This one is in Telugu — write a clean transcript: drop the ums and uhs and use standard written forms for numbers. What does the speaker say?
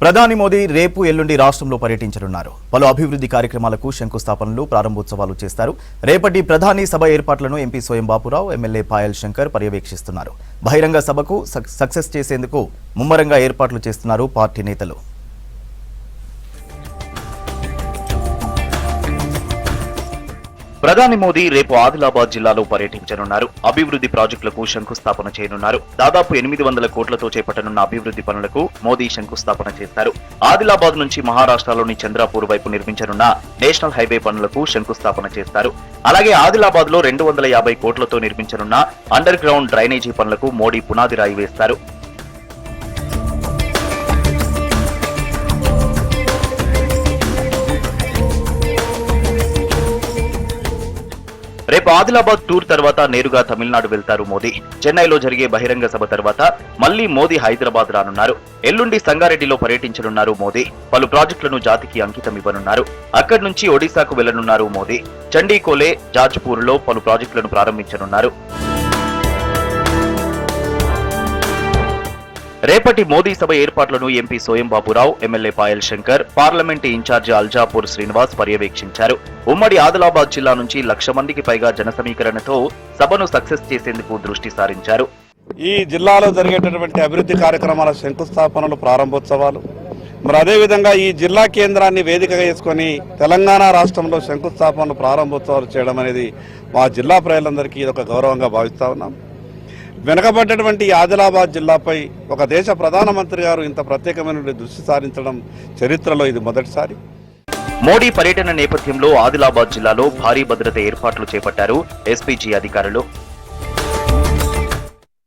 ప్రధాని మోదీ రేపు ఎల్లుండి రాష్ట్రంలో పర్యటించనున్నారు. పలు అభివృద్ధి కార్యక్రమాలకు శంకుస్థాపనలు, ప్రారంభోత్సవాలు చేస్తారు. రేపటి ప్రధాని సభ ఏర్పాట్లను ఎంపీ స్వయం బాపురావు, ఎమ్మెల్యే పాయల్ శంకర్ పర్యవేక్షిస్తున్నారు. బహిరంగ సభకు సక్సెస్ చేసేందుకు ముమ్మరంగా ఏర్పాట్లు చేస్తున్నారు పార్టీ నేతలు. ప్రధాని మోదీ రేపు ఆదిలాబాద్ జిల్లాలో పర్యటించనున్నారు. అభివృద్ధి ప్రాజెక్టులకు శంకుస్థాపన చేయనున్నారు. దాదాపు 800 కోట్లతో చేపట్టనున్న అభివృద్ధి పనులకు మోదీ శంకుస్థాపన చేస్తారు. ఆదిలాబాద్ నుంచి మహారాష్ట్రలోని చంద్రాపూర్ వైపు నిర్మించనున్న నేషనల్ హైవే పనులకు శంకుస్థాపన చేస్తారు. అలాగే ఆదిలాబాద్ లో 250 కోట్లతో నిర్మించనున్న అండర్ గ్రౌండ్ డ్రైనేజీ పనులకు మోడీ పునాది రాయి వేస్తారు. రేపు ఆదిలాబాద్ టూర్ తర్వాత నేరుగా తమిళనాడు వెళ్తారు మోదీ. చెన్నైలో జరిగే బహిరంగ సభ తర్వాత మళ్లీ మోదీ హైదరాబాద్ రానున్నారు. ఎల్లుండి సంగారెడ్డిలో పర్యటించనున్నారు మోదీ. పలు ప్రాజెక్టులను జాతికి అంకితం ఇవ్వనున్నారు. అక్కడి నుంచి ఒడిశాకు వెళ్లనున్నారు మోదీ. చండీకోలే, జాజ్పూర్లో పలు ప్రాజెక్టులను ప్రారంభించనున్నారు. రేపటి మోదీ సభ ఏర్పాట్లను MP Soyam Bapurao, MLA Payal Shankar, parliament incharge Aljapur Srinivas పర్యవేక్షించారు. ఉమ్మడి ఆదిలాబాద్ జిల్లా నుంచి 1,00,000 మందికి పైగా జన సమీకరణతో సభను సక్సెస్ చేసేందుకు దృష్టి సారించారు. ఈ జిల్లాలో జరిగేటటువంటి అభివృద్ధి కార్యక్రమాల శంకుస్థాపనలు, ప్రారంభోత్సవాలు, మరి అదేవిధంగా ఈ జిల్లా కేంద్రాన్ని వేదికగా చేసుకుని తెలంగాణ రాష్ట్రంలో శంకుస్థాపనలు, ప్రారంభోత్సవాలు చేయడం అనేది మా జిల్లా ప్రజలందరికీ ఇది ఒక గౌరవంగా భావిస్తా ఉన్నాం. వెనుకబడ్డటువంటి ఆదిలాబాద్ జిల్లాపై ఒక దేశ ప్రధానమంత్రి గారు ఇంత ప్రత్యేకమైన దృష్టి సారించడం చరిత్రలో ఇది మొదటిసారి. మోడీ పర్యటన నేపథ్యంలో ఆదిలాబాద్ జిల్లాలో భారీ భద్రత ఏర్పాట్లు చేపట్టారు ఎస్పీజీ అధికారులు.